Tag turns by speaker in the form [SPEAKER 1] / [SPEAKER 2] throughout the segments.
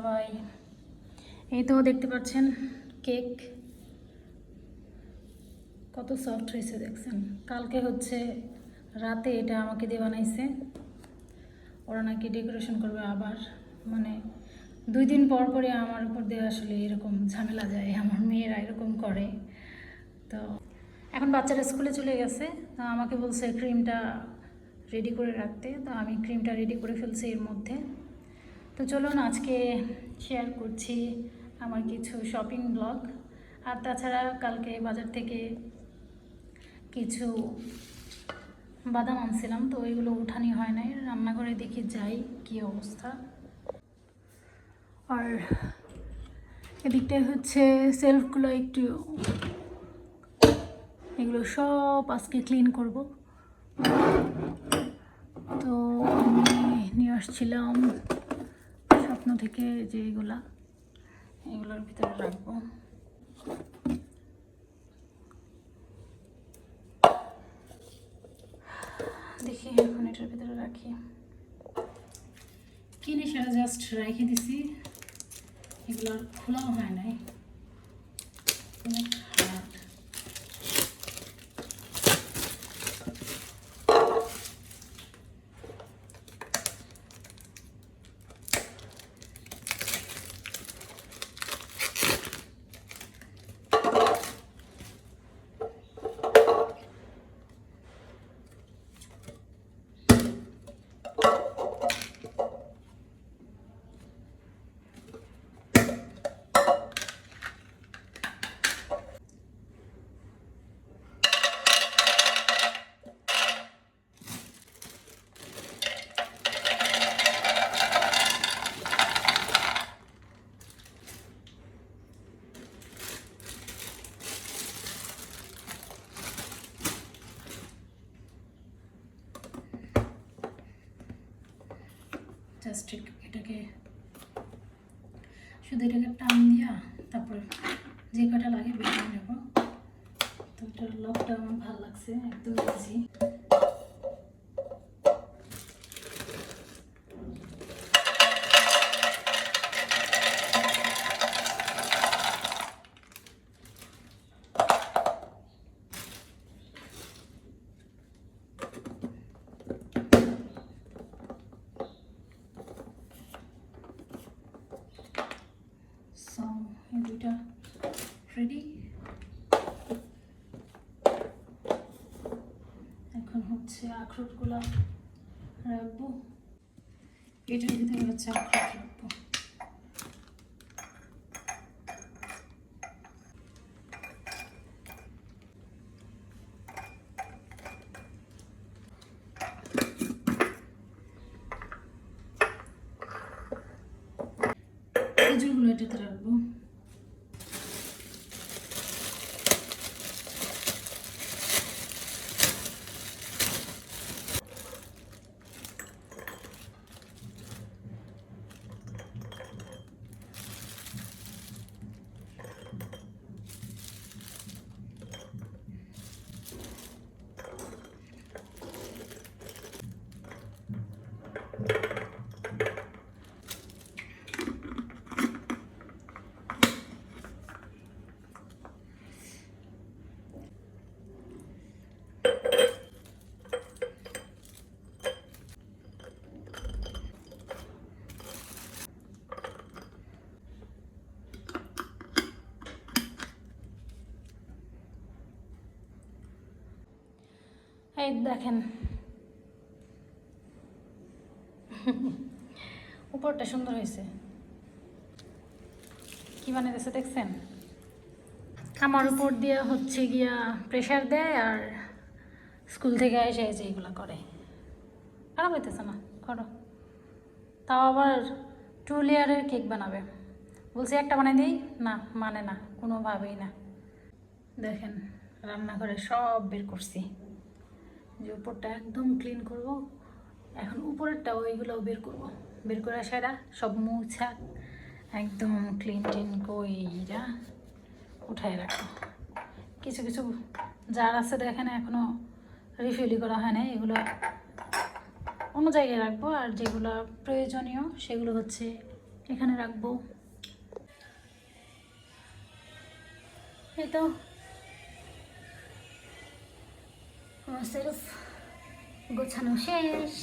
[SPEAKER 1] সবাই। এই তো দেখতে পাচ্ছেন কেক কত সফট হয়েছে দেখছেন। কালকে হচ্ছে রাতে এটা আমাকে দিয়ে বানাইছে। ওরা নাকি ডেকোরেশন করবে আবার, মানে 2 দিন পর পরে আমার উপর দিয়ে আসলে এরকম ঝামেলা যায়, আমার মেয়েরা এরকম করে। তো এখন বাচ্চারা স্কুলে চলে গেছে, তো আমাকে বলছে ক্রিমটা রেডি করে রাখতে, তো আমি ক্রিমটা রেডি করে ফেলছি এর মধ্যে। তো চলুন আজকে শেয়ার করছি আমার কিছু শপিং ব্লগ। আর তাছাড়া কালকে বাজার থেকে কিছু বাদাম আনছিলাম, তো ওইগুলো উঠানি হয় নাই, রান্নাঘরে দেখি যাই কি অবস্থা। আর এদিকটায় হচ্ছে সেলফগুলো একটু, এগুলো সব আজকে ক্লিন করব। তো আমি নিয়ে আসছিলাম স্বপ্ন থেকে যে এগুলোর ভিতরে রাখবো। দেখি এখন এটার ভিতরে রাখি। কিনে সেটা জাস্ট রেখে দিছি, এগুলো খোলাও হয় নাই, অনেক হার্ড। জাস্ট এটাকে শুধু এটাকে টান দিয়া তারপর যে কটা লাগে বের করে নেব। তো এটার লকটা আমার ভালো লাগছে, একদম ইজি। সো এই দুইটা রেডি। এখন হচ্ছে আখরোটগুলো রাখবো, এটার ভিতরে হচ্ছে আখরোট রাখবো। খেজুরগুলো এটাতে রাখবো। এই দেখেন উপরটা সুন্দর হয়েছে, কি বানাইতেছে দেখছেন। আমার উপর দিয়ে হচ্ছে গিয়া প্রেশার দেয়, আর স্কুল থেকে এসে এসে এইগুলো করে। খারাপ হইতেছে না, করো। তাও আবার 2 লেয়ারের কেক বানাবে, বলছি একটা বানাই দিই, না মানে না, কোনোভাবেই না। দেখেন রান্নাঘরে সব বের করছি, যে উপরটা একদম ক্লিন করব। এখন উপরেরটা ওইগুলোও বের করব, বের করে সেটা সব মুছা একদম ক্লিন টিন কইরা উঠায় রাখবো। কিছু কিছু জার আছে দেখেন এখনও রিফিলই করা হয় না, এগুলো অন্য জায়গায় রাখবো। আর যেগুলো প্রয়োজনীয় সেগুলো হচ্ছে এখানে রাখবো। এই তো আমার সেলফ গোছানো শেষ।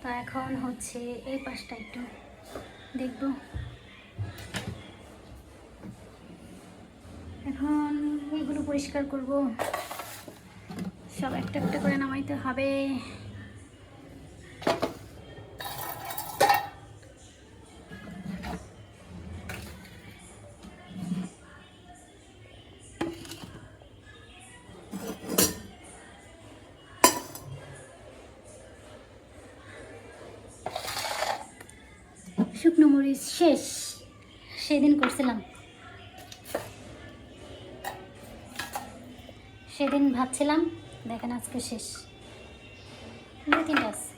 [SPEAKER 1] তো এখন হচ্ছে এই পাশটা একটু দেখবো। এখন এগুলো পরিষ্কার করব, সব একটা একটা করে নামাইতে হবে। শুকনো মরিচ শেষ, সেদিন করছিলাম, সেদিন ভাবছিলাম, দেখেন আজকে শেষ। 2-3টা আছে।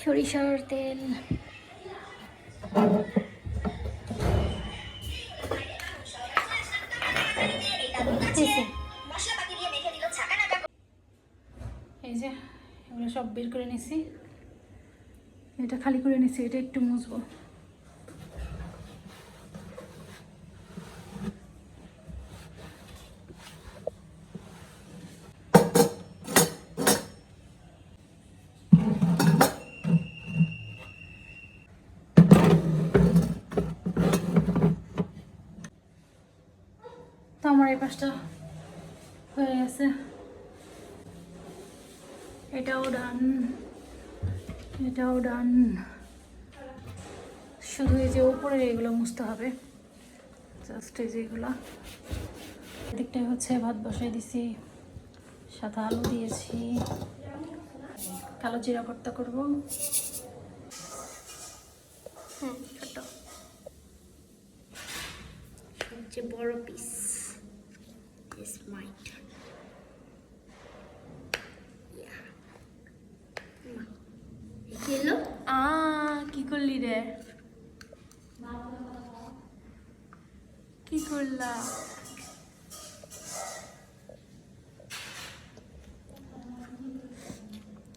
[SPEAKER 1] সরিষার তেল, এই যে এগুলো সব বের করে নিছি, এটা খালি করে নিছি, এটা একটু মুছবো। তো আমার এই পাশটা হয়ে গেছে, এটাও ডান, এটাও ডান। শুধু এই যে উপরের এগুলো মুছতে হবে, জাস্ট এই যে এগুলো। এদিকটায় হচ্ছে ভাত বসাই দিছি, সাথে আলু দিয়েছি, কালো জিরা ভর্তা করবো। ছোট সবচেয়ে বড় পিস is my turn. কি করলি রে, কি করলা?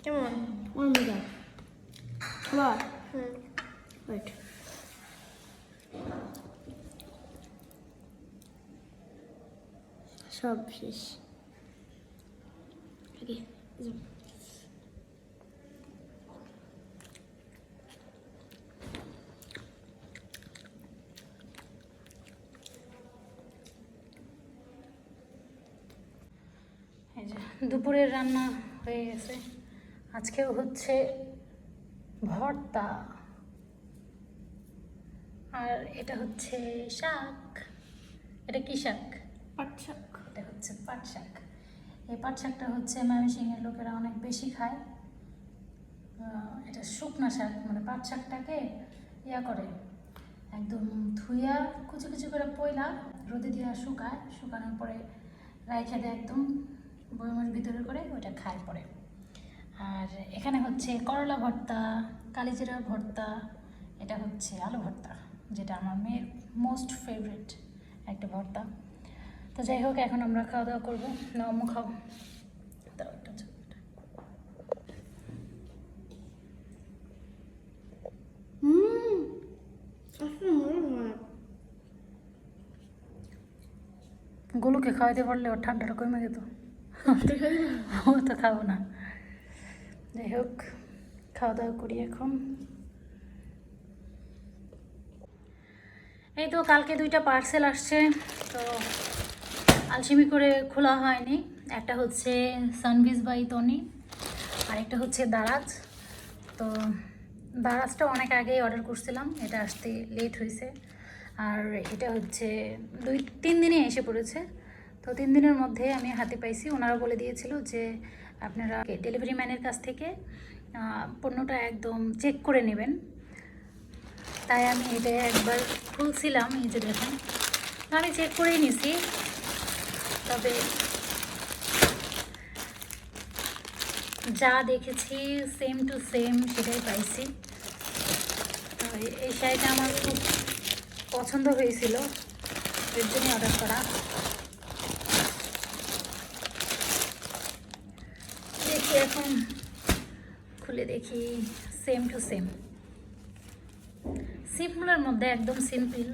[SPEAKER 1] কেমন মজা? বাহ, ওয়েট, সব শেষ। এই যে দুপুরের রান্না হয়ে গেছে, আজকেও হচ্ছে ভর্তা, আর এটা হচ্ছে শাক। এটা কি শাক? পাট শাক। এটা হচ্ছে পাট শাক। এই পাট শাকটা হচ্ছে ময়মনসিংহের লোকেরা অনেক বেশি খায়। এটা শুকনা শাক, মানে পাট শাকটাকে ইয়া করে একদম ধুইয়া কুচি কুচি করে পয়লা রোদে দিয়া শুকায়, শুকানোর পরে রাইখে দেয় একদম বয়মের ভিতরে করে, ওইটা খায় পরে। আর এখানে হচ্ছে করলা ভর্তা, কালিজিরা ভর্তা, এটা হচ্ছে আলু ভর্তা, যেটা আমার মেয়ের মোস্ট ফেভারিট একটা ভর্তা। তো যাই হোক, এখন আমরা খাওয়া দাওয়া করবো। না আম্মু খাও, দাও একটা ছোটটা। গোলুকে খাওয়াইতে পারলে ওর ঠান্ডাটা কমে যেত, ও তো খাবো না। যাই হোক, খাওয়া দাওয়া করি এখন। এই তো কালকে 2টা পার্সেল আসছে, তো আলসেমি করে খোলা হয়নি। একটা হচ্ছে সানভিজ বাই তনি, আর একটা হচ্ছে দারাজ। তো দারাজটা অনেক আগেই অর্ডার করছিলাম, এটা আসতে লেট হয়েছে। আর এটা হচ্ছে 2-3 দিনে এসে পড়েছে। তো 3 দিনের মধ্যে আমি হাতে পাইছি। ওনারা বলে দিয়েছিল যে আপনারা ডেলিভারি ম্যানের কাছ থেকে পণ্যটা একদম চেক করে নেবেন। তাই আমি এটা একবার খুলছিলাম, এই যে দেখেন, আমি চেক করেই নিছি, তবে যা দেখেছি সেম টু সেম সেটাই পাইছি। এই শাড়িটা আমার খুব পছন্দ হয়েছিল, এর জন্যই অর্ডার করা। দেখি এখন খুলে দেখি, সেম টু সেম, সিম্পলের মধ্যে একদম সিম্পল,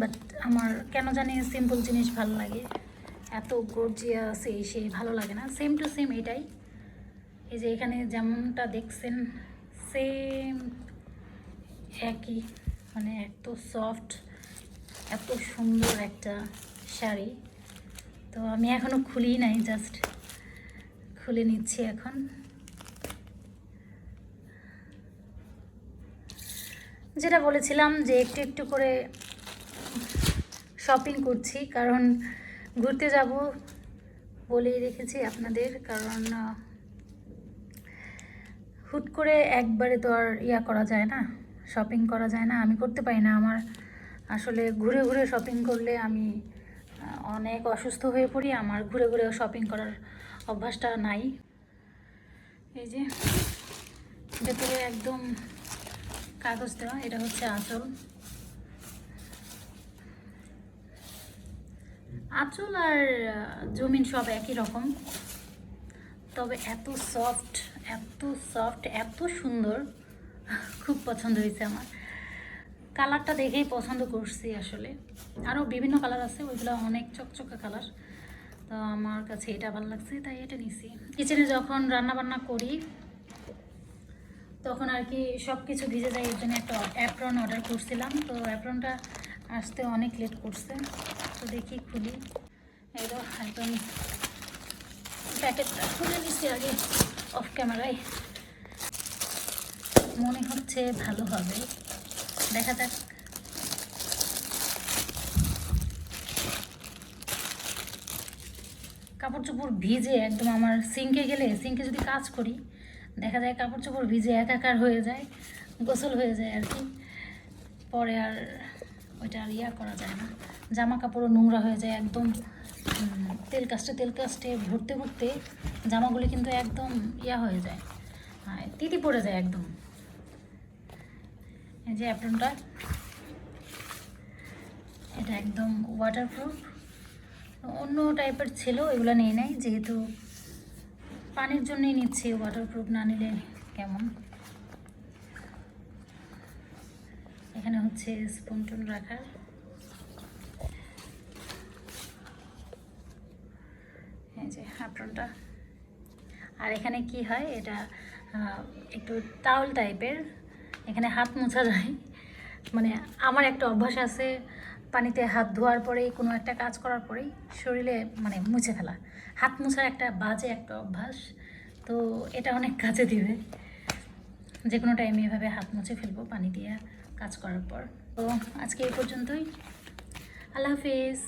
[SPEAKER 1] বাট আমার কেন জানি সিম্পল জিনিস ভালো লাগে, এত গর্জিয়াস সেই ভালো লাগে না। সেম টু সেম এটাই, এই যে এখানে যেমনটা দেখছেন সেম একই, মানে এত সফট, এত সুন্দর একটা শাড়ি। তো আমি এখনও খুলি নাই, জাস্ট খুলে নিচ্ছি এখন। যেটা বলেছিলাম যে একটু একটু করে শপিং করছি, কারণ ঘুরতে যাব বলেই রেখেছি আপনাদের, কারণ হুট করে একবারে তো আর করা যায় না, শপিং করা যায় না, আমি করতে পারি না। আমার আসলে ঘুরে ঘুরে শপিং করলে আমি অনেক অসুস্থ হয়ে পড়ি, আমার ঘুরে ঘুরে শপিং করার অভ্যাসটা নাই। এই যে ভেতরে একদম কাগজ দেওয়া, এটা হচ্ছে আঁচল। আঁচল আর জমিন সব একই রকম, তবে এত সফট, এত সফট, এত সুন্দর, খুব পছন্দ হয়েছে আমার। কালারটা দেখেই পছন্দ করছি আসলে, আরও বিভিন্ন কালার আছে, ওইগুলো অনেক চকচকে কালার, তো আমার কাছে এটা ভালো লাগছে তাই এটা নিছি। কিচেনে যখন রান্না বান্না করি তখন আর কি সব কিছু ভিজে যায়, এর জন্য একটা অ্যাপ্রন অর্ডার করছিলাম, তো অ্যাপ্রনটা আসতে অনেক লেট করছে। তো দেখি খুলি, এই তো একদম প্যাকেটটা খুলে নিচ্ছি আগে অফ ক্যামেরায়, মনে হচ্ছে ভালো হবে, দেখা যাক। কাপড় চোপড় ভিজে একদম, আমার সিঙ্কে গেলে, সিঙ্কে যদি কাজ করি দেখা যায় কাপড় চোপড় ভিজে একাকার হয়ে যায়, গোসল হয়ে যায় আর কি, পরে আর ওইটা আর করা যায় না, জামা কাপড়ও নোংরা হয়ে যায় একদম, তেল কাস্টে ভরতে ভরতে জামাগুলি কিন্তু একদম হয়ে যায়, তিতি পড়ে যায় একদম। এই যে অ্যাপ্রনটা, এটা একদম ওয়াটারপ্রুফ, অন্য টাইপের ছিল, এগুলো নিয়ে নেয়, যেহেতু পানির জন্যই নিচ্ছি, ওয়াটারপ্রুফ না নিলে কেমন। এখানে হচ্ছে স্পুন টুন রাখার, এই যে অ্যাপ্রনটা। আর এখানে কি হয়, এটা একটু টাওয়াল টাইপের, এখানে হাত মোছা যায়, মানে আমার একটা অভ্যাস আছে পানিতে হাত ধোয়ার পরেই, কোনো একটা কাজ করার পরেই শরীরে মানে মুছে ফেলা, হাত মোছার একটা বাজে একটা অভ্যাস, তো এটা অনেক কাজে দিবে, যে কোনো টাইমে এভাবে হাত মুছে ফেলবো পানি দিয়ে কাজ করার পর। তো আজকে এই পর্যন্তই, আল্লাহ হাফিজ।